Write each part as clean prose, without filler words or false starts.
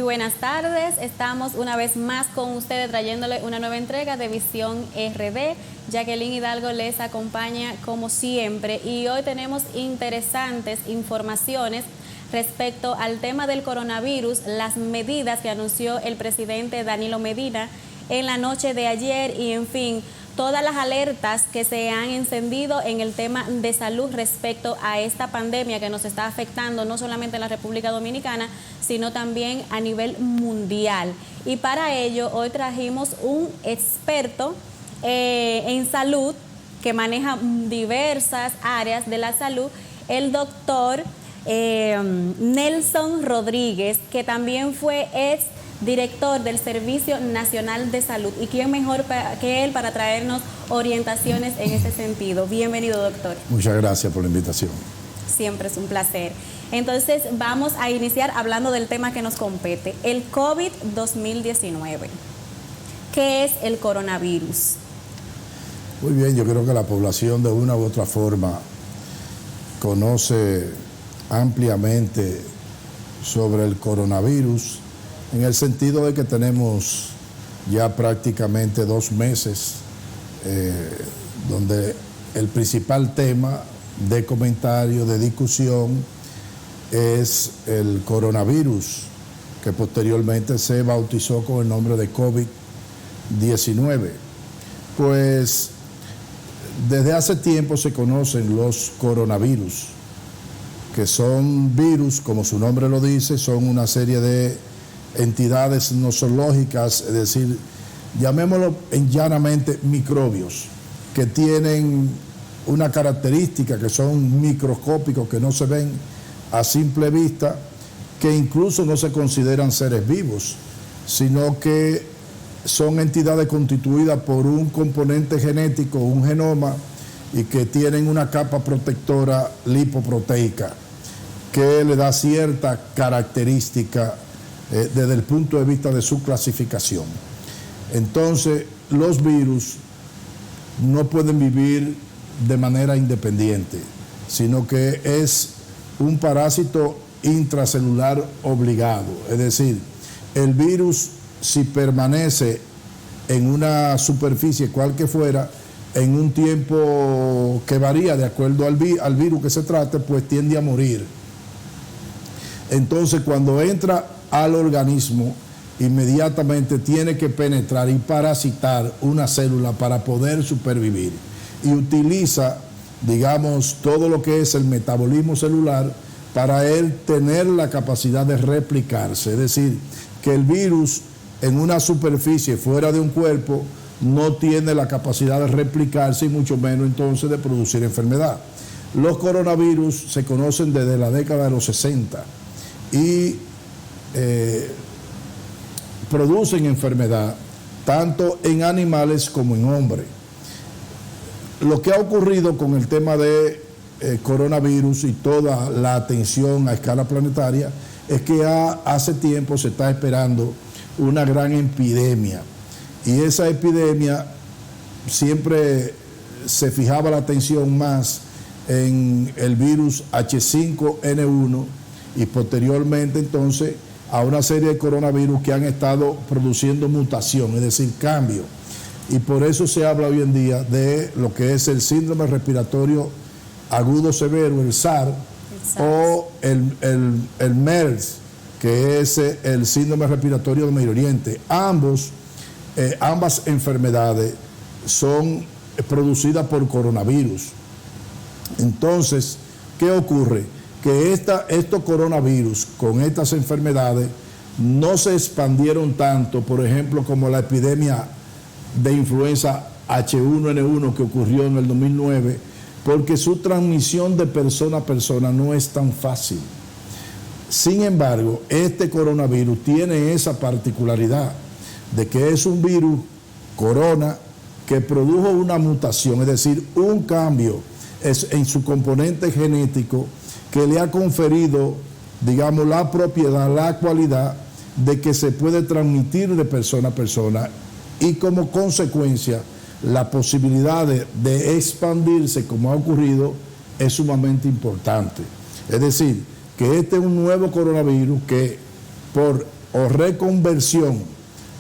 Buenas tardes, estamos una vez más con ustedes trayéndole una nueva entrega de Visión RD. Jacqueline Hidalgo les acompaña como siempre y hoy tenemos interesantes informaciones respecto al tema del coronavirus, las medidas que anunció el presidente Danilo Medina en la noche de ayer y en fin, todas las alertas que se han encendido en el tema de salud respecto a esta pandemia que nos está afectando no solamente en la República Dominicana, sino también a nivel mundial. Y para ello hoy trajimos un experto en salud que maneja diversas áreas de la salud, el doctor Nelson Rodríguez, que también fue director del Servicio Nacional de Salud. ¿Y quién mejor que él para traernos orientaciones en ese sentido? Bienvenido, doctor. Muchas gracias por la invitación. Siempre es un placer. Entonces, vamos a iniciar hablando del tema que nos compete, el COVID-2019. ¿Qué es el coronavirus? Muy bien, yo creo que la población de una u otra forma conoce ampliamente sobre el coronavirus, en el sentido de que tenemos ya prácticamente 2 meses donde el principal tema de comentario, de discusión, es el coronavirus, que posteriormente se bautizó con el nombre de COVID-19. Pues desde hace tiempo se conocen los coronavirus, que son virus, como su nombre lo dice, son una serie de entidades nosológicas, es decir, llamémoslo llanamente microbios, que tienen una característica, que son microscópicos, que no se ven a simple vista, que incluso no se consideran seres vivos, sino que son entidades constituidas por un componente genético, un genoma, y que tienen una capa protectora lipoproteica, que le da cierta característica desde el punto de vista de su clasificación. Entonces, los virus no pueden vivir de manera independiente, sino que es un parásito intracelular obligado. Es decir, el virus, si permanece en una superficie cual que fuera, en un tiempo que varía de acuerdo al virus que se trate, pues tiende a morir. Entonces, cuando entra al organismo, inmediatamente tiene que penetrar y parasitar una célula para poder supervivir. Y utiliza, digamos, todo lo que es el metabolismo celular para él tener la capacidad de replicarse. Es decir, que el virus en una superficie fuera de un cuerpo no tiene la capacidad de replicarse y mucho menos entonces de producir enfermedad. Los coronavirus se conocen desde la década de los 60 y producen enfermedad tanto en animales como en hombres. Lo que ha ocurrido con el tema de coronavirus y toda la atención a escala planetaria es que hace tiempo se está esperando una gran epidemia, y esa epidemia siempre se fijaba la atención más en el virus H5N1 y posteriormente entonces a una serie de coronavirus que han estado produciendo mutación, es decir, cambio. Y por eso se habla hoy en día de lo que es el síndrome respiratorio agudo severo, el SARS, o el MERS, que es el síndrome respiratorio del Medio Oriente. Ambas enfermedades son producidas por coronavirus. Entonces, ¿qué ocurre? Que estos coronavirus con estas enfermedades no se expandieron tanto, por ejemplo, como la epidemia de influenza H1N1 que ocurrió en el 2009, porque su transmisión de persona a persona no es tan fácil. Sin embargo, este coronavirus tiene esa particularidad de que es un virus corona que produjo una mutación, es decir, un cambio en su componente genético que le ha conferido, digamos, la propiedad, la cualidad de que se puede transmitir de persona a persona y como consecuencia la posibilidad de expandirse como ha ocurrido es sumamente importante. Es decir, que este es un nuevo coronavirus que por o reconversión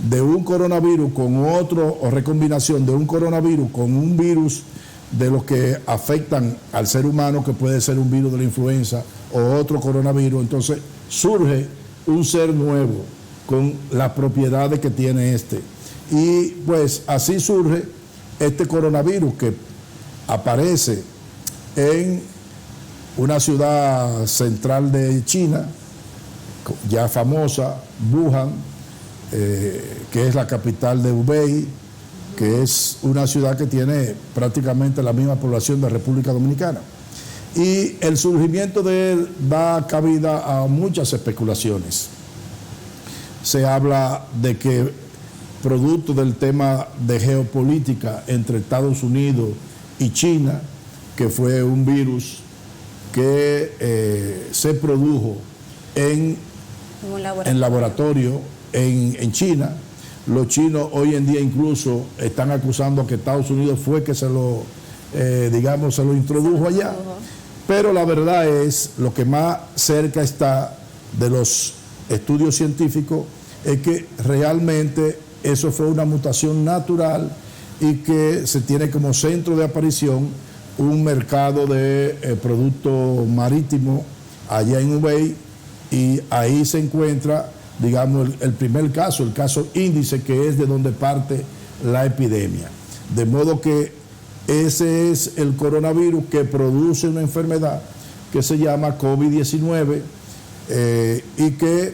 de un coronavirus con otro o recombinación de un coronavirus con un virus de los que afectan al ser humano, que puede ser un virus de la influenza o otro coronavirus, entonces surge un ser nuevo con las propiedades que tiene este. Y pues así surge este coronavirus que aparece en una ciudad central de China, ya famosa, Wuhan, que es la capital de Hubei, que es una ciudad que tiene prácticamente la misma población de República Dominicana. Y el surgimiento de él da cabida a muchas especulaciones. Se habla de que producto del tema de geopolítica entre Estados Unidos y China, que fue un virus que se produjo en laboratorio en China. Los chinos hoy en día incluso están acusando que Estados Unidos fue que se lo introdujo allá. Pero la verdad es, lo que más cerca está de los estudios científicos es que realmente eso fue una mutación natural y que se tiene como centro de aparición un mercado de productos marítimos allá en Hubei, y ahí se encuentra, digamos, el primer caso, el caso índice, que es de donde parte la epidemia. De modo que ese es el coronavirus que produce una enfermedad que se llama COVID-19 y que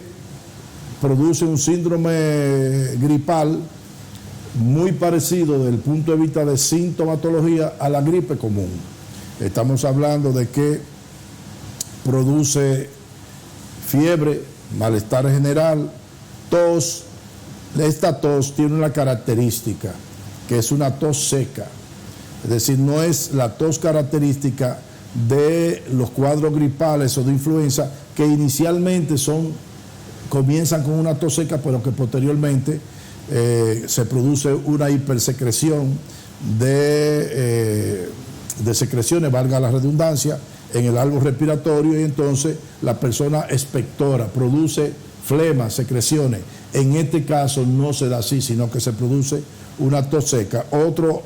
produce un síndrome gripal muy parecido desde el punto de vista de sintomatología a la gripe común. Estamos hablando de que produce fiebre, malestar general, tos. Esta tos tiene una característica, que es una tos seca. Es decir, no es la tos característica de los cuadros gripales o de influenza, que inicialmente comienzan con una tos seca, pero que posteriormente se produce una hipersecreción de secreciones, valga la redundancia, en el árbol respiratorio, y entonces la persona expectora, produce flemas, secreciones. En este caso no se da así, sino que se produce una tos seca.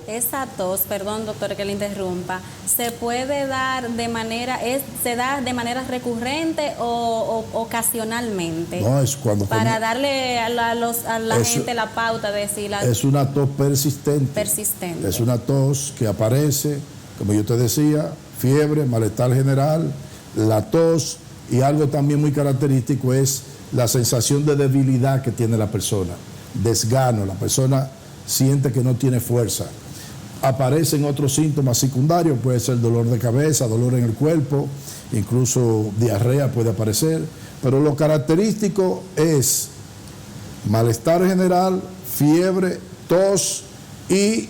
Esa tos, perdón doctor que le interrumpa, ¿se puede dar se da de manera recurrente o ocasionalmente? No, es cuando para darle a la gente la pauta de decir es una tos persistente. Es una tos que aparece, como yo te decía, fiebre, malestar general, la tos, y algo también muy característico es la sensación de debilidad que tiene la persona, desgano, la persona siente que no tiene fuerza. Aparecen otros síntomas secundarios, puede ser dolor de cabeza, dolor en el cuerpo, incluso diarrea puede aparecer, pero lo característico es malestar general, fiebre, tos y,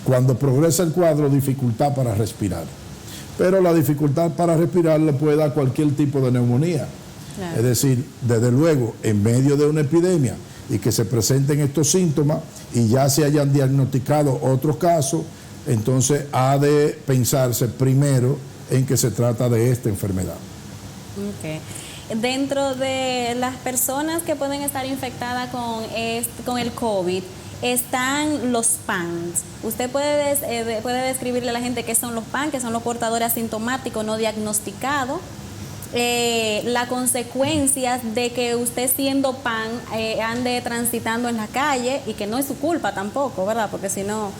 cuando progresa el cuadro, dificultad para respirar. Pero la dificultad para respirar le puede dar cualquier tipo de neumonía. Claro. Es decir, desde luego, en medio de una epidemia y que se presenten estos síntomas y ya se hayan diagnosticado otros casos, entonces ha de pensarse primero en que se trata de esta enfermedad. Okay. Dentro de las personas que pueden estar infectadas con el COVID, están los PANs. ¿Usted puede describirle a la gente qué son los PAN, que son los portadores asintomáticos no diagnosticados? Las consecuencias de que usted, siendo PAN, ande transitando en la calle, y que no es su culpa tampoco, ¿verdad? Porque si no,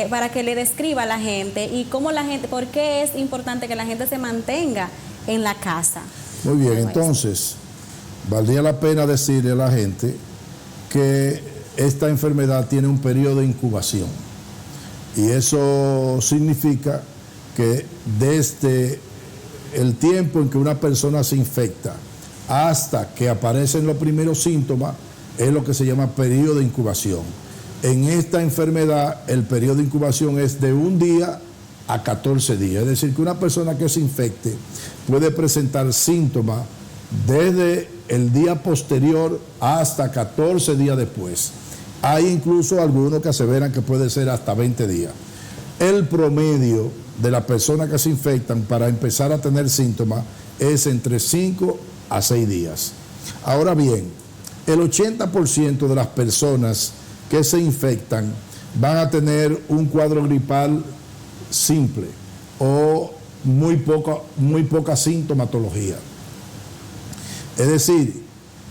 para que le describa a la gente y cómo por qué es importante que la gente se mantenga en la casa. Muy bien, entonces, valdría la pena decirle a la gente que esta enfermedad tiene un periodo de incubación. Y eso significa que desde el tiempo en que una persona se infecta hasta que aparecen los primeros síntomas es lo que se llama periodo de incubación. En esta enfermedad el periodo de incubación es de 1 día a 14 días. Es decir, que una persona que se infecte puede presentar síntomas desde el día posterior hasta 14 días después. Hay incluso algunos que aseveran que puede ser hasta 20 días. El promedio de las personas que se infectan para empezar a tener síntomas es entre 5 a 6 días. Ahora bien, el 80% de las personas que se infectan van a tener un cuadro gripal simple o muy poca sintomatología. Es decir,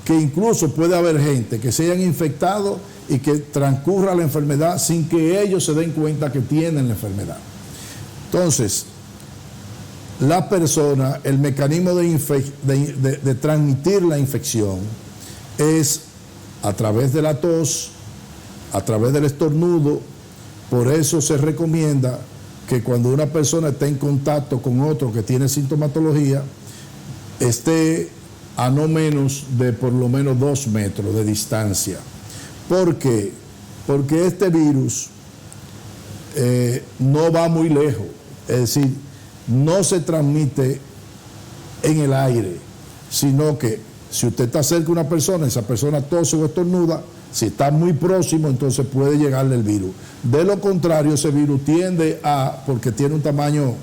que incluso puede haber gente que se hayan infectado y que transcurra la enfermedad sin que ellos se den cuenta que tienen la enfermedad. Entonces, la persona, el mecanismo de transmitir la infección es a través de la tos, a través del estornudo. Por eso se recomienda que cuando una persona está en contacto con otro que tiene sintomatología, esté a no menos de por lo menos 2 metros de distancia. ¿Por qué? Porque este virus no va muy lejos, es decir, no se transmite en el aire, sino que si usted está cerca de una persona, esa persona tose o estornuda, si está muy próximo, entonces puede llegarle el virus. De lo contrario, ese virus tiende porque tiene un tamaño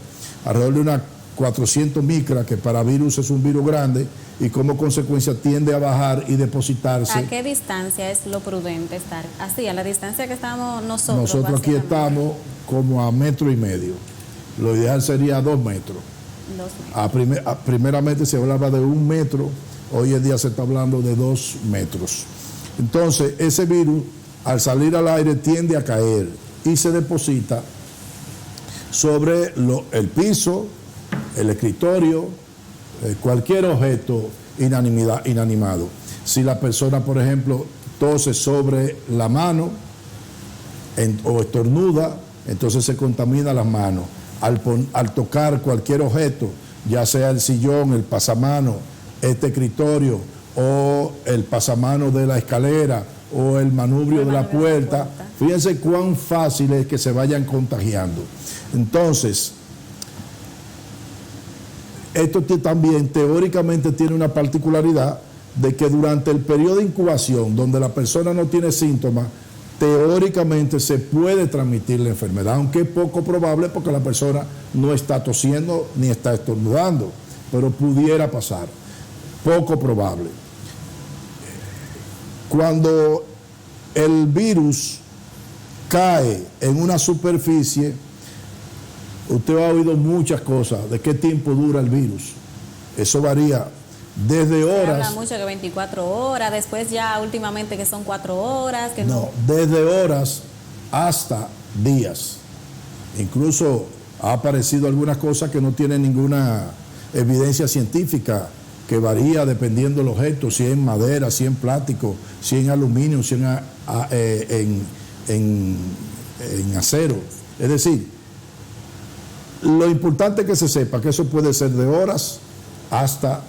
alrededor de unas 400 micras, que para virus es un virus grande, y como consecuencia tiende a bajar y depositarse. ¿A qué distancia es lo prudente estar? Así, a la distancia que estamos nosotros. Nosotros aquí estamos como a 1,5 metros. Lo ideal sería 2 metros. 2 metros. Primeramente se hablaba de 1 metro, hoy en día se está hablando de 2 metros. Entonces, ese virus, al salir al aire, tiende a caer y se deposita sobre el piso, el escritorio, cualquier objeto inanimado. Si la persona, por ejemplo, tose sobre la mano o estornuda, entonces se contamina las manos. Al tocar cualquier objeto, ya sea el sillón, el pasamano, este escritorio o el pasamano de la escalera o el manubrio de la puerta, fíjense cuán fácil es que se vayan contagiando. Entonces, esto también teóricamente tiene una particularidad de que durante el periodo de incubación, donde la persona no tiene síntomas, teóricamente se puede transmitir la enfermedad, aunque es poco probable porque la persona no está tosiendo ni está estornudando, pero pudiera pasar, poco probable. Cuando el virus cae en una superficie, usted ha oído muchas cosas de qué tiempo dura el virus. Eso varía desde horas. Se habla mucho que 24 horas, después ya últimamente que son 4 horas. Que no, desde horas hasta días. Incluso ha aparecido algunas cosas que no tienen ninguna evidencia científica, que varía dependiendo del objeto, si es en madera, si es en plástico, si es en aluminio, si es en acero. Es decir, lo importante es que se sepa que eso puede ser de horas hasta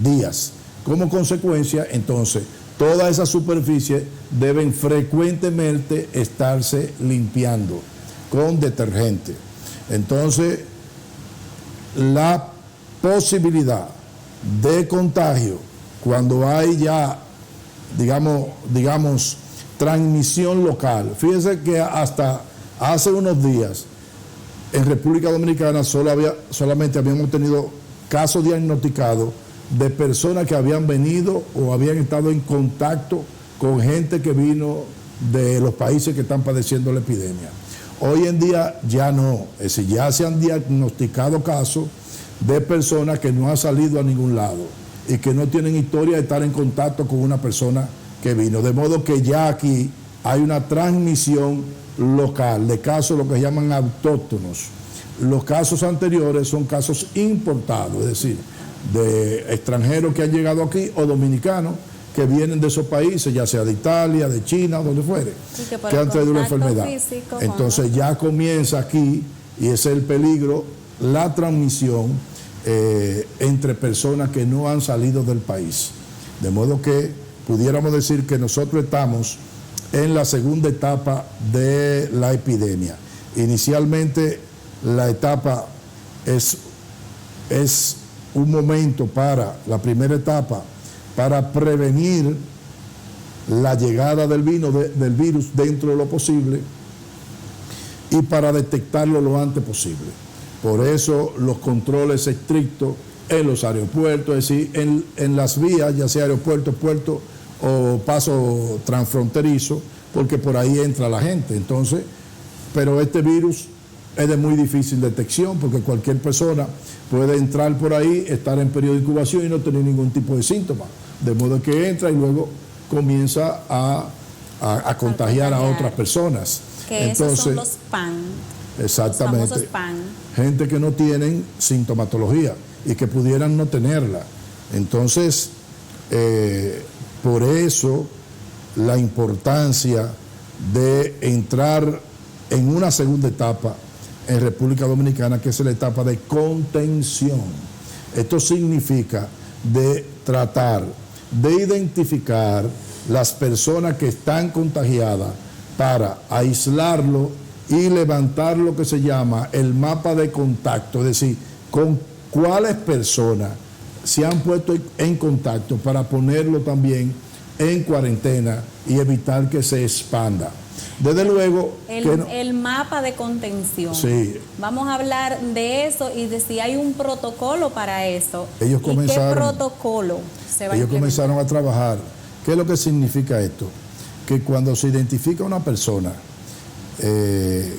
días. Como consecuencia, entonces, todas esas superficies deben frecuentemente estarse limpiando con detergente. Entonces, la posibilidad de contagio, cuando hay ya, digamos, transmisión local, fíjense que hasta hace unos días, en República Dominicana solamente habíamos tenido casos diagnosticados de personas que habían venido o habían estado en contacto con gente que vino de los países que están padeciendo la epidemia. Hoy en día ya no, es decir, ya se han diagnosticado casos de personas que no han salido a ningún lado y que no tienen historia de estar en contacto con una persona que vino. De modo que ya aquí hay una transmisión local de casos, lo que llaman autóctonos. Los casos anteriores son casos importados, es decir, de extranjeros que han llegado aquí o dominicanos que vienen de esos países, ya sea de Italia, de China, donde fuere, que han traído la enfermedad. Físico, entonces ya comienza aquí, y ese es el peligro, la transmisión entre personas que no han salido del país. De modo que pudiéramos decir que nosotros estamos en la segunda etapa de la epidemia. Inicialmente la etapa es un momento para, la primera etapa, para prevenir la llegada del virus dentro de lo posible y para detectarlo lo antes posible. Por eso los controles estrictos en los aeropuertos, es decir, en las vías, ya sea aeropuerto, puerto o paso transfronterizo, porque por ahí entra la gente. Entonces, pero este virus es de muy difícil detección, porque cualquier persona puede entrar por ahí, estar en periodo de incubación y no tener ningún tipo de síntoma. De modo que entra y luego comienza a contagiar a otras personas. Que entonces, esos son los PAN. Exactamente. Los famosos PAN. Gente que no tienen sintomatología y que pudieran no tenerla. Entonces, por eso la importancia de entrar en una segunda etapa en República Dominicana, que es la etapa de contención. Esto significa de tratar de identificar las personas que están contagiadas para aislarlo y levantar lo que se llama el mapa de contacto, es decir, con cuáles personas se han puesto en contacto para ponerlo también en cuarentena y evitar que se expanda. Desde luego... El mapa de contención. Sí. Vamos a hablar de eso y de si hay un protocolo para eso. Ellos comenzaron, ¿qué protocolo se va a implementar? Ellos comenzaron a trabajar. ¿Qué es lo que significa esto? Que cuando se identifica una persona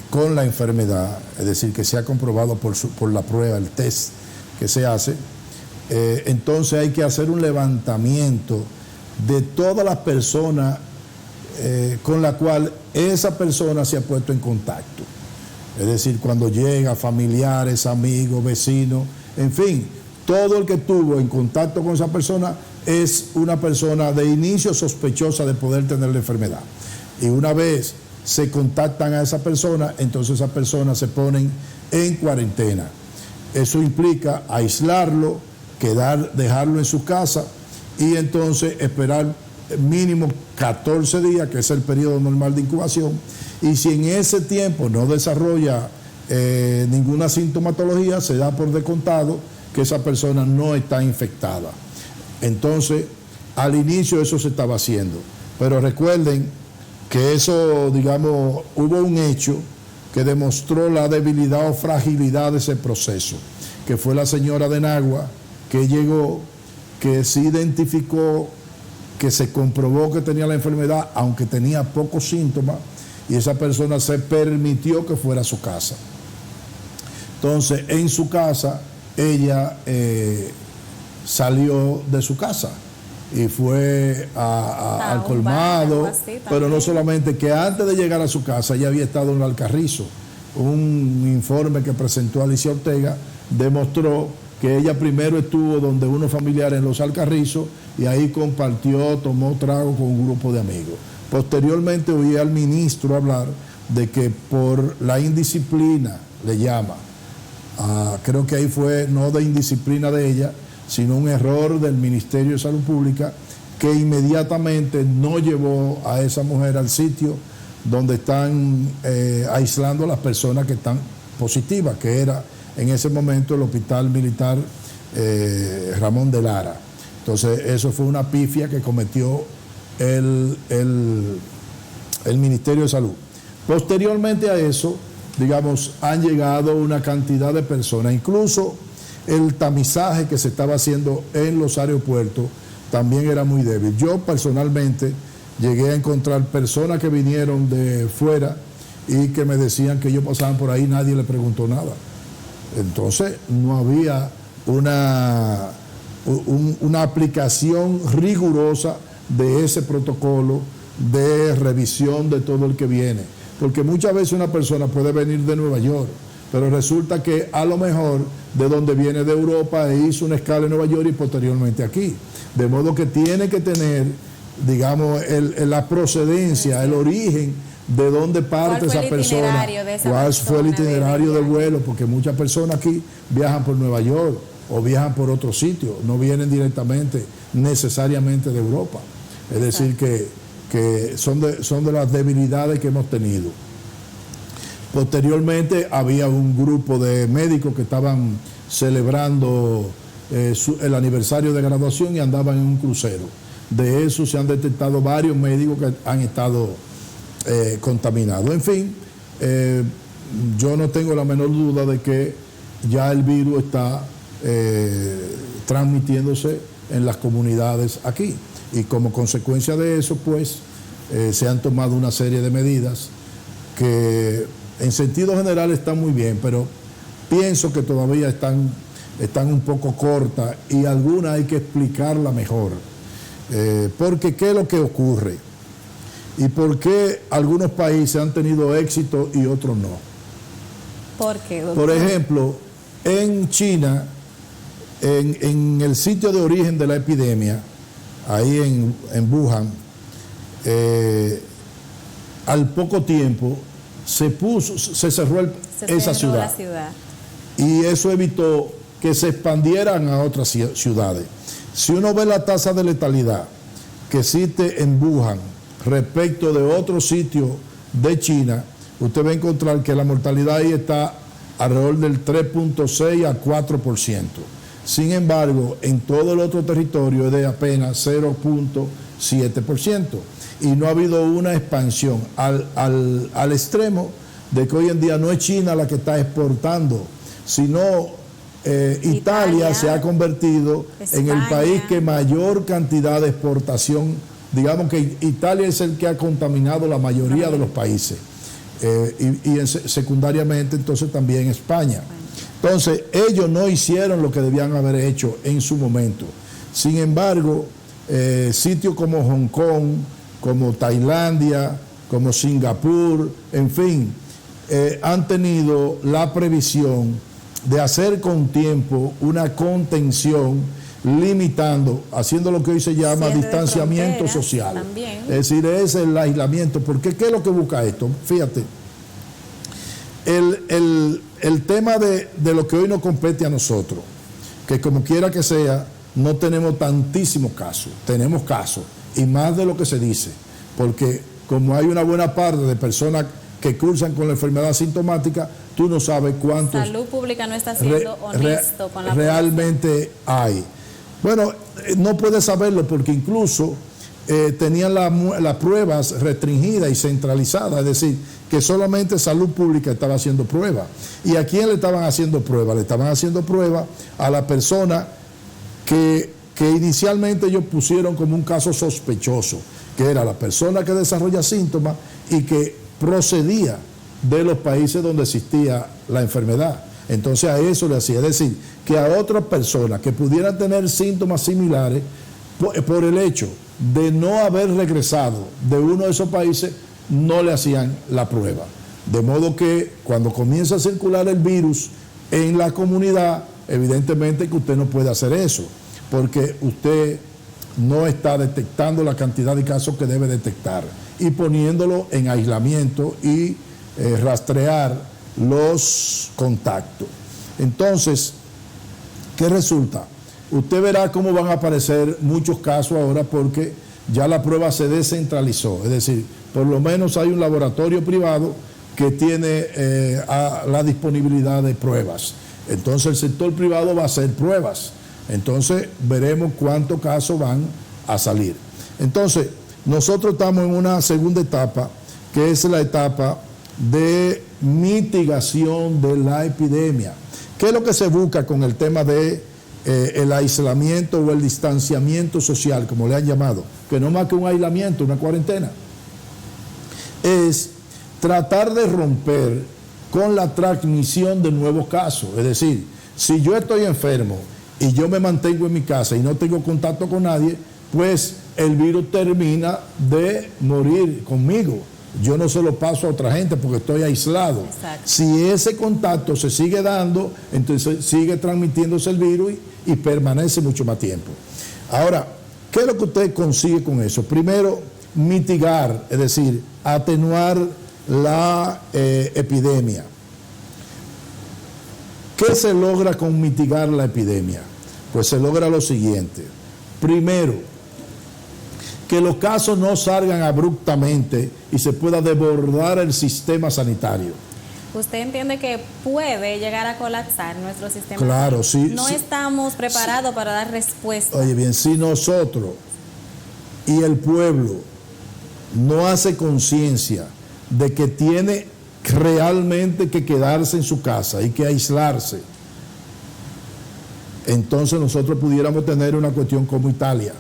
con la enfermedad, es decir, que se ha comprobado por la prueba, el test que se hace, entonces hay que hacer un levantamiento de todas las personas con la cual esa persona se ha puesto en contacto. Es decir, cuando llega, familiares, amigos, vecinos, en fin, todo el que estuvo en contacto con esa persona es una persona de inicio sospechosa de poder tener la enfermedad. Y una vez se contactan a esa persona, entonces esas personas se ponen en cuarentena. Eso implica aislarlo, dejarlo en su casa y entonces esperar mínimo 14 días, que es el periodo normal de incubación, y si en ese tiempo no desarrolla ninguna sintomatología, se da por descontado que esa persona no está infectada. Entonces, al inicio eso se estaba haciendo, pero recuerden que eso, digamos, hubo un hecho que demostró la debilidad o fragilidad de ese proceso, que fue la señora de Nagua, que llegó, que se identificó, que se comprobó que tenía la enfermedad, aunque tenía pocos síntomas, y esa persona se permitió que fuera a su casa. Entonces, en su casa, ella salió de su casa y fue al colmado, pero no solamente, que antes de llegar a su casa ella había estado en el Alcarrizo. Un informe que presentó Alicia Ortega demostró que ella primero estuvo donde unos familiares en los Alcarrizos y ahí compartió, tomó trago con un grupo de amigos. Posteriormente oí al ministro hablar de que por la indisciplina, le llama, creo que ahí fue no de indisciplina de ella, sino un error del Ministerio de Salud Pública, que inmediatamente no llevó a esa mujer al sitio donde están aislando a las personas que están positivas, que era en ese momento el Hospital Militar Ramón de Lara. Entonces, eso fue una pifia que cometió el Ministerio de Salud. Posteriormente a eso, digamos, han llegado una cantidad de personas, incluso el tamizaje que se estaba haciendo en los aeropuertos también era muy débil. Yo personalmente llegué a encontrar personas que vinieron de fuera y que me decían que ellos pasaban por ahí, nadie le preguntó nada. Entonces no había una aplicación rigurosa de ese protocolo de revisión de todo el que viene. Porque muchas veces una persona puede venir de Nueva York, pero resulta que a lo mejor de donde viene de Europa e hizo una escala en Nueva York y posteriormente aquí. De modo que tiene que tener digamos, la procedencia, el origen de dónde parte esa persona, cuál fue el itinerario del vuelo, porque muchas personas aquí viajan por Nueva York o viajan por otro sitio, no vienen directamente necesariamente de Europa. Es decir, que son de las debilidades que hemos tenido. Posteriormente había un grupo de médicos que estaban celebrando el aniversario de graduación y andaban en un crucero. De eso se han detectado varios médicos que han estado contaminados. En fin, yo no tengo la menor duda de que ya el virus está transmitiéndose en las comunidades aquí. Y como consecuencia de eso, pues, se han tomado una serie de medidas que en sentido general están muy bien, pero pienso que todavía están un poco cortas y algunas hay que explicarla mejor. Porque ¿qué es lo que ocurre? ¿Y por qué algunos países han tenido éxito y otros no? ¿Por qué, doctor? Por ejemplo, en China, en el sitio de origen de la epidemia, ahí en Wuhan, al poco tiempo se cerró esa ciudad. Y eso evitó que se expandieran a otras ciudades. Si uno ve la tasa de letalidad que existe en Wuhan respecto de otros sitios de China, usted va a encontrar que la mortalidad ahí está alrededor del 3.6 a 4%. Sin embargo, en todo el otro territorio es de apenas 0.7%. Y no ha habido una expansión al extremo de que hoy en día no es China la que está exportando, sino Italia se ha convertido en el país que mayor cantidad de exportación, digamos que Italia es el que ha contaminado la mayoría de los países, y secundariamente entonces también España. Entonces ellos no hicieron lo que debían haber hecho en su momento. Sin embargo, sitios como Hong Kong, como Tailandia, como Singapur, en fin, han tenido la previsión de hacer con tiempo una contención, limitando, haciendo lo que hoy se llama distanciamiento social. También. Es decir, es el aislamiento. Porque ¿qué es lo que busca esto? Fíjate, el tema de lo que hoy nos compete a nosotros, que como quiera que sea, no tenemos tantísimos casos, tenemos casos, y más de lo que se dice, porque como hay una buena parte de personas que cursan con la enfermedad sintomática, tú no sabes cuántos... Salud Pública no está siendo honesto con la realmente hay. Bueno, no puedes saberlo porque incluso tenían las pruebas restringidas y centralizadas, es decir, que solamente Salud Pública estaba haciendo pruebas. ¿Y a quién le estaban haciendo pruebas? Le estaban haciendo pruebas a la persona que inicialmente ellos pusieron como un caso sospechoso, que era la persona que desarrolla síntomas y que procedía de los países donde existía la enfermedad. Entonces a eso le hacía, es decir, que a otras personas que pudieran tener síntomas similares por el hecho de no haber regresado de uno de esos países, no le hacían la prueba. De modo que cuando comienza a circular el virus en la comunidad, evidentemente que usted no puede hacer eso, porque usted no está detectando la cantidad de casos que debe detectar y poniéndolo en aislamiento y rastrear los contactos. Entonces, ¿qué resulta? Usted verá cómo van a aparecer muchos casos ahora porque ya la prueba se descentralizó. Es decir, por lo menos hay un laboratorio privado que tiene la disponibilidad de pruebas. Entonces el sector privado va a hacer pruebas. Entonces veremos cuántos casos van a salir. Entonces, nosotros estamos en una segunda etapa, que es la etapa de mitigación de la epidemia. ¿Qué es lo que se busca con el tema de el aislamiento o el distanciamiento social, como le han llamado? Que no más que un aislamiento, una cuarentena. Es tratar de romper con la transmisión de nuevos casos. Es decir, si yo estoy enfermo y yo me mantengo en mi casa y no tengo contacto con nadie, pues el virus termina de morir conmigo. Yo no se lo paso a otra gente porque estoy aislado. Exacto. Si ese contacto se sigue dando, entonces sigue transmitiéndose el virus y permanece mucho más tiempo. Ahora, ¿Qué es lo que usted consigue con eso? Primero, mitigar, es decir, atenuar la epidemia. ¿Qué se logra con mitigar la epidemia? Pues se logra lo siguiente. Primero, que los casos no salgan abruptamente y se pueda desbordar el sistema sanitario. ¿Usted entiende que puede llegar a colapsar nuestro sistema? Claro, sí. No estamos preparados para dar respuesta. Oye, bien, si nosotros y el pueblo no hace conciencia de que tiene realmente que quedarse en su casa y que aislarse, entonces nosotros pudiéramos tener una cuestión como Italia.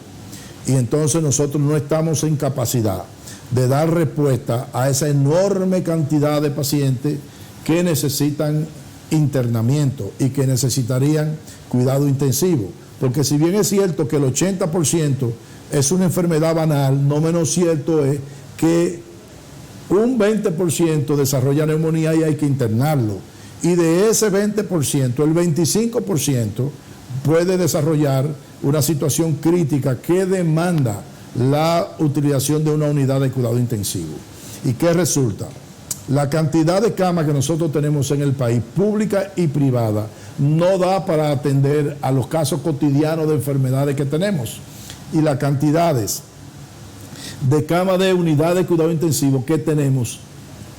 Y entonces nosotros no estamos en capacidad de dar respuesta a esa enorme cantidad de pacientes que necesitan internamiento y que necesitarían cuidado intensivo. Porque si bien es cierto que el 80% es una enfermedad banal, no menos cierto es que un 20% desarrolla neumonía y hay que internarlo. Y de ese 20%, el 25% puede desarrollar una situación crítica que demanda la utilización de una unidad de cuidado intensivo. ¿Y qué resulta? La cantidad de camas que nosotros tenemos en el país, pública y privada, no da para atender a los casos cotidianos de enfermedades que tenemos. Y las cantidades de camas de unidad de cuidado intensivo que tenemos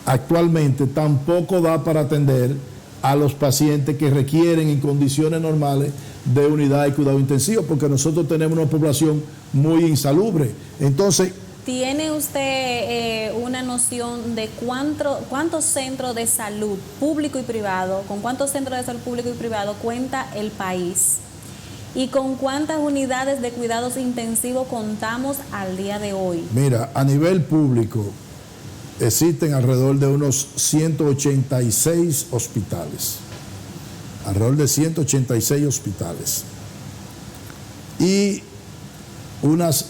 actualmente tampoco da para atender a los pacientes que requieren en condiciones normales de unidad de cuidado intensivo, porque nosotros tenemos una población muy insalubre. Entonces, ¿tiene usted una noción de cuántos centros de salud público y privado, con cuántos centros de salud público y privado cuenta el país? ¿Y con cuántas unidades de cuidados intensivos contamos al día de hoy? Mira, a nivel público existen alrededor de unos 186 hospitales. Alrededor de 186 hospitales. Y unas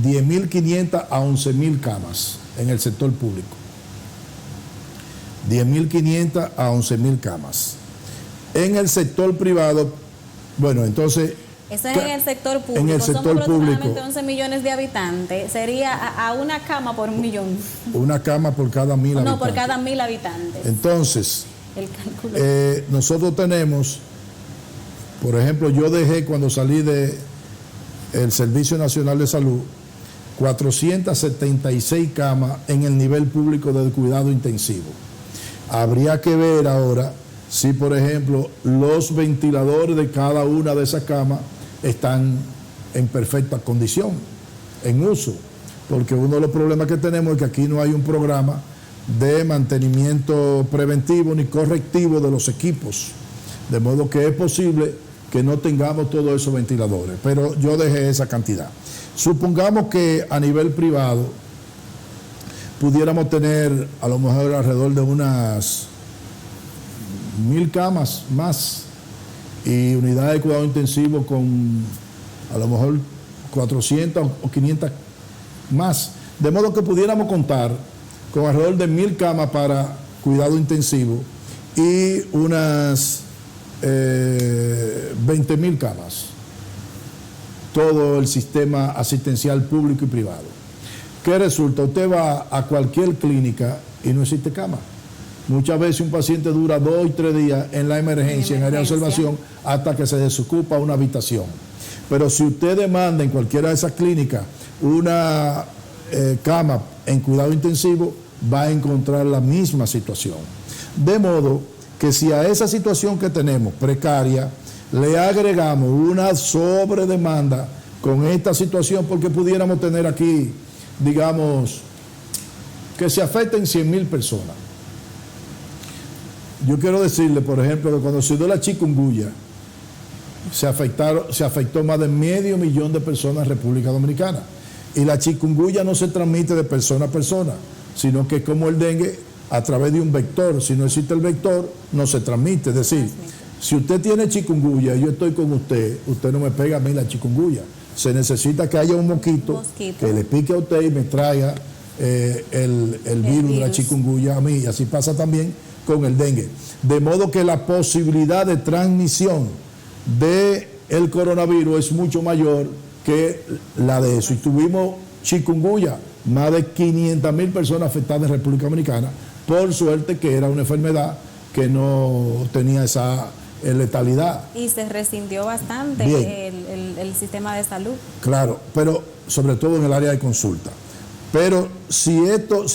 10.500 a 11.000 camas en el sector público. 10.500 a 11.000 camas. En el sector privado, bueno, entonces... Eso es en el sector público. En el sector somos aproximadamente público. 11 millones de habitantes. Sería a una cama por 1 millón. Una cama por cada 1.000 habitantes. No, por cada 1.000 habitantes. Entonces, el cálculo. Nosotros tenemos, por ejemplo, yo dejé cuando salí del Servicio Nacional de Salud, 476 camas en el nivel público de cuidado intensivo. Habría que ver ahora si, por ejemplo, los ventiladores de cada una de esas camas están en perfecta condición, en uso, porque uno de los problemas que tenemos es que aquí no hay un programa de mantenimiento preventivo ni correctivo de los equipos, de modo que es posible que no tengamos todos esos ventiladores, pero yo dejé esa cantidad. Supongamos que a nivel privado pudiéramos tener a lo mejor alrededor de unas 1.000 camas más y unidades de cuidado intensivo con a lo mejor 400 o 500 más, de modo que pudiéramos contar con alrededor de 1.000 camas para cuidado intensivo y unas 20.000 camas, todo el sistema asistencial público y privado. ¿Qué resulta? Usted va a cualquier clínica y no existe cama. Muchas veces un paciente dura 2 y 3 días en la emergencia, en área de observación, hasta que se desocupa una habitación. Pero si usted demanda en cualquiera de esas clínicas una cama en cuidado intensivo, va a encontrar la misma situación. De modo que si a esa situación que tenemos precaria le agregamos una sobredemanda con esta situación, porque pudiéramos tener aquí, digamos, que se afecten 100.000 personas. Yo quiero decirle, por ejemplo, que cuando se dio la chikungunya, se afectó más de 500.000 de personas en República Dominicana. Y la chikungunya no se transmite de persona a persona, sino que es como el dengue, a través de un vector. Si no existe el vector, no se transmite. Es decir, si usted tiene chikungunya y yo estoy con usted, usted no me pega a mí la chikungunya. Se necesita que haya un mosquito que le pique a usted y me traiga el virus de la chikungunya a mí. Y así pasa también con el dengue. De modo que la posibilidad de transmisión del coronavirus es mucho mayor que la de eso. Y tuvimos chikungunya, más de 500,000 personas afectadas en República Dominicana. Por suerte que era una enfermedad que no tenía esa letalidad. Y se resintió bastante el sistema de salud. Claro, pero sobre todo en el área de consulta. Pero si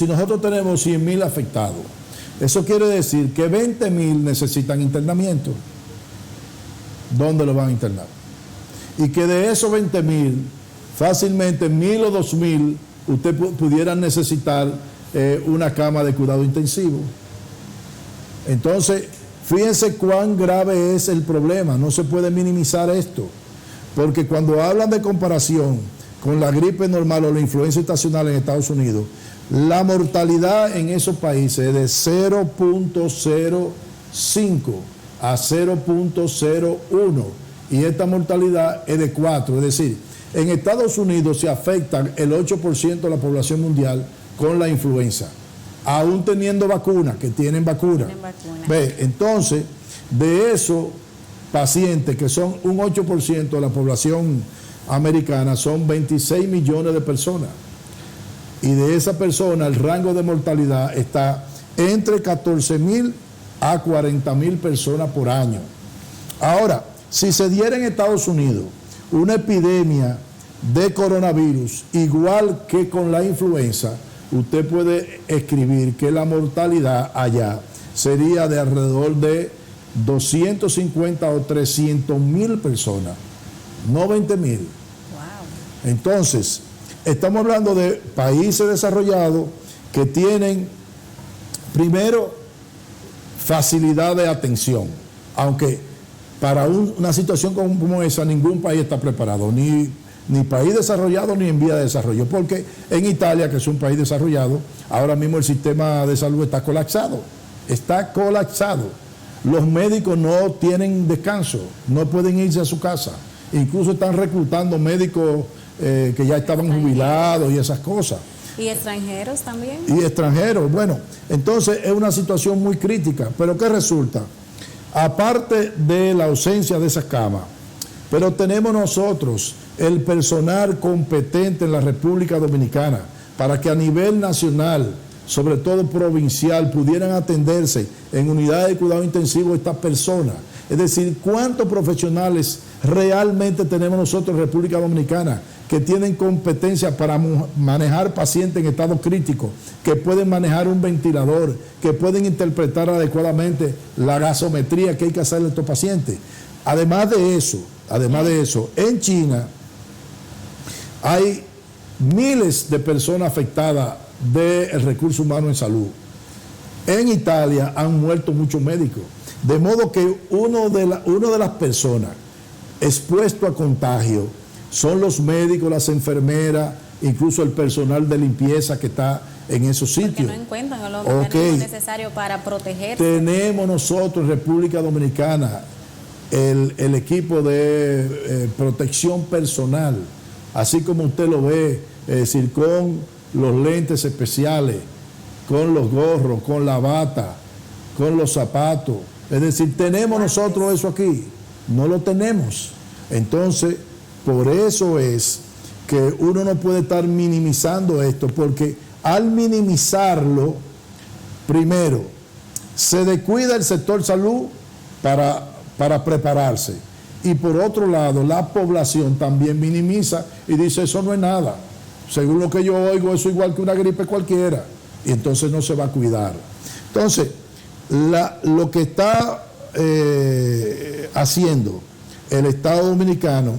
nosotros tenemos 100,000 afectados, eso quiere decir que 20,000 necesitan internamiento. ¿Dónde lo van a internar? Y que de esos 20,000, fácilmente 1,000 o 2,000, usted pudiera necesitar una cama de cuidado intensivo. Entonces, fíjense cuán grave es el problema. No se puede minimizar esto. Porque cuando hablan de comparación con la gripe normal o la influenza estacional en Estados Unidos, la mortalidad en esos países es de 0.05 a 0.01 y esta mortalidad es de 4. Es decir, en Estados Unidos se afecta el 8% de la población mundial con la influenza, aún teniendo vacunas, que tienen vacuna. Ve, entonces, de esos pacientes, que son un 8% de la población americana, son 26 millones de personas. Y de esa persona, el rango de mortalidad está entre 14,000 a 40,000 personas por año. Ahora, si se diera en Estados Unidos una epidemia de coronavirus, igual que con la influenza, usted puede escribir que la mortalidad allá sería de alrededor de 250 o 300,000 personas, no 20,000. Wow. Entonces, estamos hablando de países desarrollados que tienen, primero, facilidad de atención, aunque para una situación como esa ningún país está preparado, ni país desarrollado ni en vía de desarrollo, porque en Italia, que es un país desarrollado, ahora mismo el sistema de salud está colapsado. Los médicos no tienen descanso, no pueden irse a su casa, incluso están reclutando médicos que ya estaban jubilados y esas cosas. ¿Y extranjeros también? Y extranjeros, bueno, entonces es una situación muy crítica, pero ¿qué resulta? Aparte de la ausencia de esas camas, pero tenemos nosotros el personal competente en la República Dominicana para que a nivel nacional, sobre todo provincial, pudieran atenderse en unidades de cuidado intensivo estas personas. Es decir, ¿cuántos profesionales realmente tenemos nosotros en República Dominicana que tienen competencia para manejar pacientes en estado crítico, que pueden manejar un ventilador, que pueden interpretar adecuadamente la gasometría que hay que hacerle a estos pacientes? Además de eso, en China hay miles de personas afectadas del recurso humano en salud. En Italia han muerto muchos médicos. De modo que uno de las personas expuestos a contagio son los médicos, las enfermeras, incluso el personal de limpieza que está en esos sitios. Porque no encuentran los mecanismos necesarios para protegerse. Tenemos nosotros en República Dominicana el equipo de protección personal, así como usted lo ve, es decir, con los lentes especiales, con los gorros, con la bata, con los zapatos. Es decir, ¿tenemos nosotros eso aquí? No lo tenemos. Entonces, por eso es que uno no puede estar minimizando esto, porque al minimizarlo, primero, se descuida el sector salud para prepararse. Y por otro lado, la población también minimiza y dice, eso no es nada. Según lo que yo oigo, eso es igual que una gripe cualquiera. Y entonces no se va a cuidar. Entonces, lo que está haciendo el Estado Dominicano,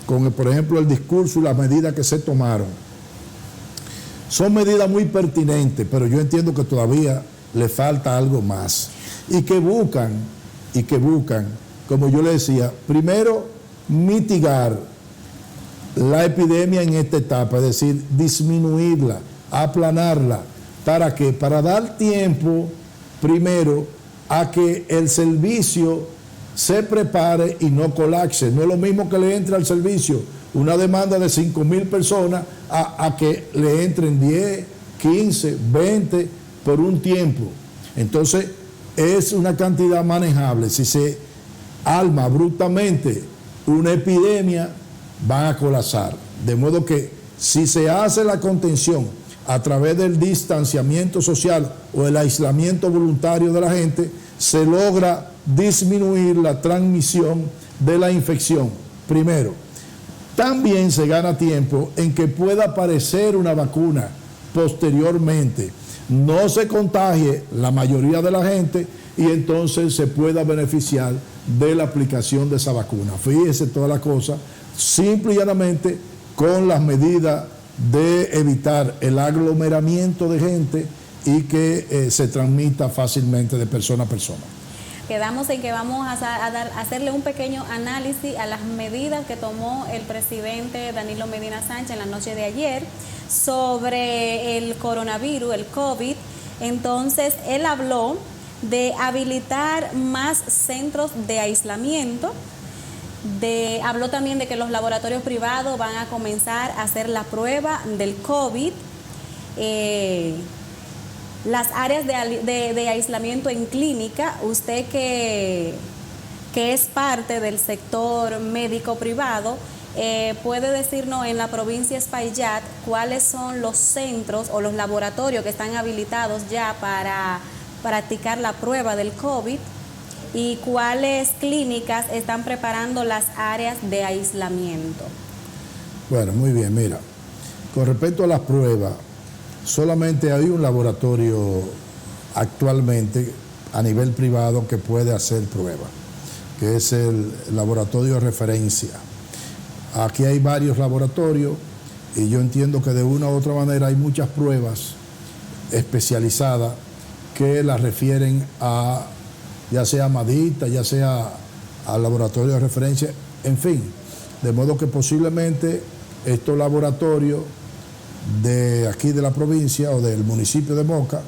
con, por ejemplo, el discurso y las medidas que se tomaron, son medidas muy pertinentes, pero yo entiendo que todavía le falta algo más. Y que buscan, como yo le decía, primero, mitigar la epidemia en esta etapa, es decir, disminuirla, aplanarla. ¿Para qué? Para dar tiempo, primero, a que el servicio se prepare y no colapse. No es lo mismo que le entre al servicio una demanda de 5,000 personas a que le entren 10, 15, 20 por un tiempo. Entonces, es una cantidad manejable. Si se alma abruptamente una epidemia, van a colapsar. De modo que si se hace la contención a través del distanciamiento social o el aislamiento voluntario de la gente, se logra disminuir la transmisión de la infección. Primero, también se gana tiempo en que pueda aparecer una vacuna posteriormente, no se contagie la mayoría de la gente y entonces se pueda beneficiar de la aplicación de esa vacuna. Fíjese toda la cosa, simple y llanamente con las medidas de evitar el aglomeramiento de gente y que se transmita fácilmente de persona a persona. Quedamos en que vamos a hacerle un pequeño análisis a las medidas que tomó el presidente Danilo Medina Sánchez en la noche de ayer sobre el coronavirus, el COVID. Entonces, él habló de habilitar más centros de aislamiento. Habló también de que los laboratorios privados van a comenzar a hacer la prueba del COVID. Las áreas de aislamiento en clínica, usted que es parte del sector médico privado, puede decirnos en la provincia de Espaillat cuáles son los centros o los laboratorios que están habilitados ya para practicar la prueba del COVID y cuáles clínicas están preparando las áreas de aislamiento. Bueno, muy bien, mira, con respecto a las pruebas, solamente hay un laboratorio actualmente a nivel privado que puede hacer pruebas, que es el laboratorio de referencia. Aquí hay varios laboratorios y yo entiendo que de una u otra manera hay muchas pruebas especializadas que las refieren a, ya sea a Madita, ya sea al laboratorio de referencia, en fin, de modo que posiblemente estos laboratorios de aquí de la provincia o del municipio de Moca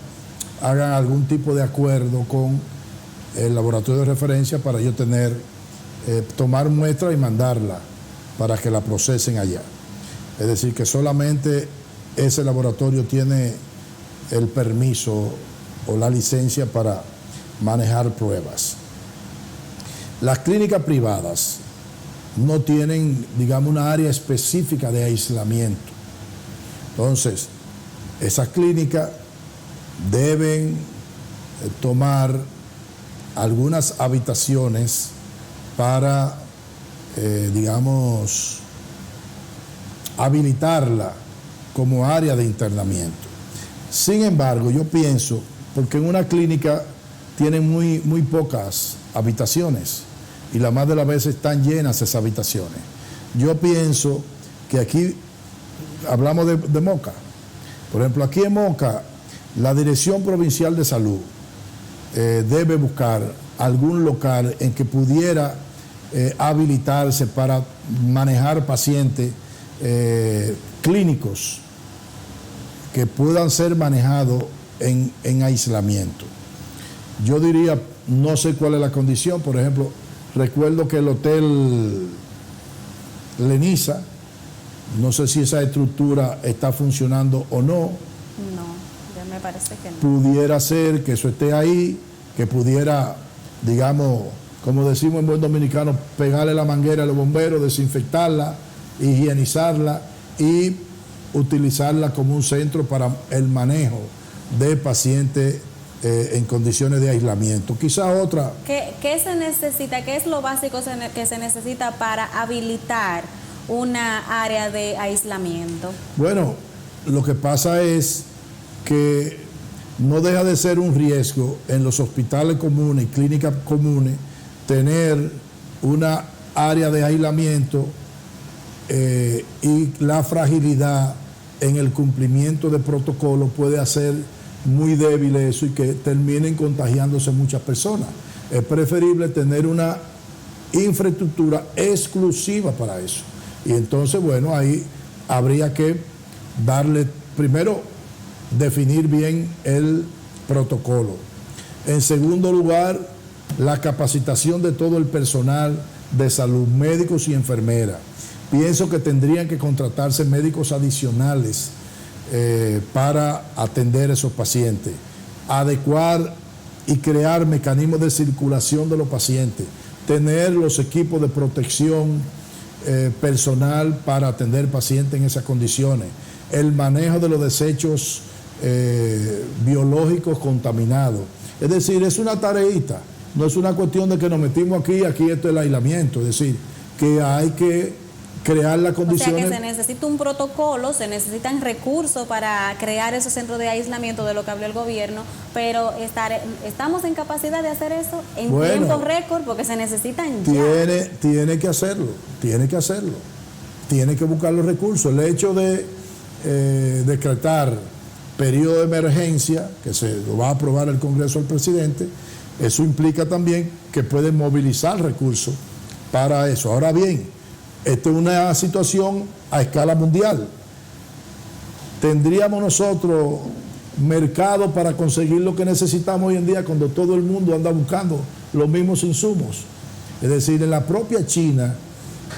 hagan algún tipo de acuerdo con el laboratorio de referencia para yo tomar muestra y mandarla para que la procesen allá. Es decir, que solamente ese laboratorio tiene el permiso o la licencia para manejar pruebas. Las clínicas privadas no tienen, digamos, una área específica de aislamiento. Entonces, esas clínicas deben tomar algunas habitaciones para, digamos, habilitarla como área de internamiento. Sin embargo, yo pienso, porque en una clínica tienen muy pocas habitaciones y la más de las veces están llenas esas habitaciones. Yo pienso que aquí hablamos de Moca. Por ejemplo, aquí en Moca, la Dirección Provincial de Salud debe buscar algún local en que pudiera habilitarse para manejar pacientes clínicos que puedan ser manejados en aislamiento. Yo diría, no sé cuál es la condición, por ejemplo, recuerdo que el Hotel Leniza, no sé si esa estructura está funcionando o no. No, ya me parece que no. Pudiera ser que eso esté ahí, que pudiera, digamos, como decimos en buen dominicano, pegarle la manguera a los bomberos, desinfectarla, higienizarla y utilizarla como un centro para el manejo de pacientes en condiciones de aislamiento. Quizá otra. ¿Qué se necesita? ¿Qué es lo básico que se necesita para habilitar una área de aislamiento? Bueno, lo que pasa es que no deja de ser un riesgo en los hospitales comunes y clínicas comunes tener una área de aislamiento y la fragilidad en el cumplimiento de protocolos puede hacer muy débil eso y que terminen contagiándose muchas personas. Es preferible tener una infraestructura exclusiva para eso. Y entonces, bueno, ahí habría que darle, primero, definir bien el protocolo. En segundo lugar, la capacitación de todo el personal de salud, médicos y enfermeras. Pienso que tendrían que contratarse médicos adicionales para atender a esos pacientes, adecuar y crear mecanismos de circulación de los pacientes, tener los equipos de protección personal para atender pacientes en esas condiciones, el manejo de los desechos biológicos contaminados. Es decir, es una tareita, no es una cuestión de que nos metimos aquí esto es el aislamiento, es decir, que hay que crear las condiciones. O sea que se necesita un protocolo, se necesitan recursos para crear esos centros de aislamiento de lo que habló el gobierno, pero estamos en capacidad de hacer eso en tiempo récord porque se necesitan ya. Tiene que hacerlo, tiene que buscar los recursos. El hecho de decretar periodo de emergencia, que se lo va a aprobar el Congreso del presidente, eso implica también que puede movilizar recursos para eso. Ahora bien, esta es una situación a escala mundial. ¿Tendríamos nosotros mercado para conseguir lo que necesitamos hoy en día cuando todo el mundo anda buscando los mismos insumos? Es decir, en la propia China,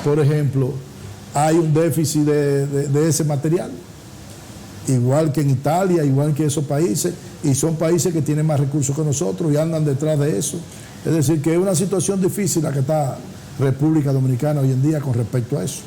por ejemplo, hay un déficit de ese material. Igual que en Italia, igual que esos países, y son países que tienen más recursos que nosotros y andan detrás de eso. Es decir, que es una situación difícil la que está República Dominicana hoy en día con respecto a eso.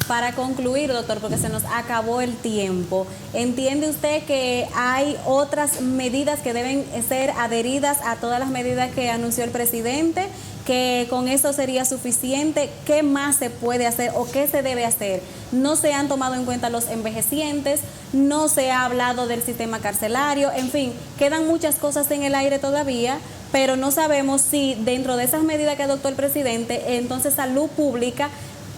Para concluir, doctor, porque se nos acabó el tiempo, ¿entiende usted que hay otras medidas que deben ser adheridas a todas las medidas que anunció el presidente? ¿Que con eso sería suficiente? ¿Qué más se puede hacer o qué se debe hacer? No se han tomado en cuenta los envejecientes, no se ha hablado del sistema carcelario, en fin, quedan muchas cosas en el aire todavía, pero no sabemos si dentro de esas medidas que adoptó el presidente, entonces Salud Pública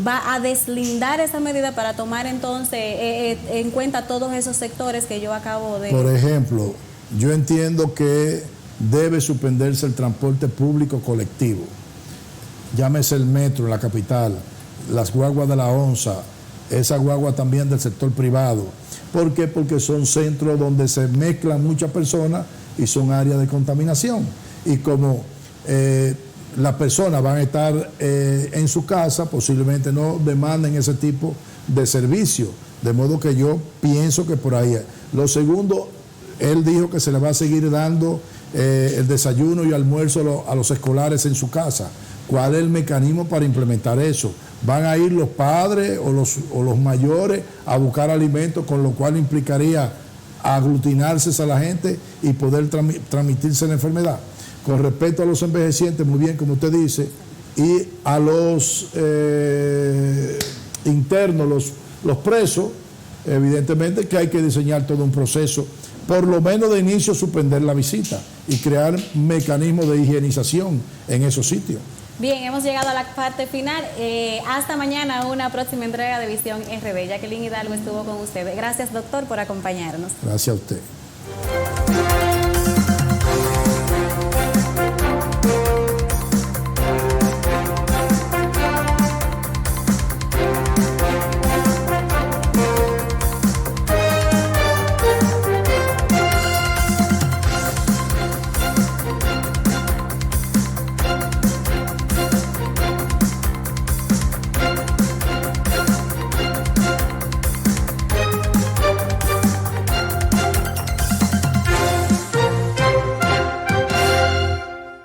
va a deslindar esa medida para tomar entonces en cuenta todos esos sectores que yo acabo de... Por ejemplo, yo entiendo que debe suspenderse el transporte público colectivo. Llámese el metro en la capital, las guaguas de la onza, esas guaguas también del sector privado. ¿Por qué? Porque son centros donde se mezclan muchas personas y son áreas de contaminación. Y como las personas van a estar en su casa, posiblemente no demanden ese tipo de servicio. De modo que yo pienso que por ahí. Lo segundo, él dijo que se le va a seguir dando el desayuno y almuerzo a los escolares en su casa. ¿Cuál es el mecanismo para implementar eso? ¿Van a ir los padres o los mayores a buscar alimentos, con lo cual implicaría aglutinarse a la gente y poder transmitirse la enfermedad? Con respecto a los envejecientes, muy bien, como usted dice, y a los internos, los presos, evidentemente que hay que diseñar todo un proceso, por lo menos de inicio suspender la visita y crear mecanismos de higienización en esos sitios. Bien, hemos llegado a la parte final. Hasta mañana, una próxima entrega de Visión RD. Jacqueline Hidalgo estuvo con ustedes. Gracias, doctor, por acompañarnos. Gracias a usted.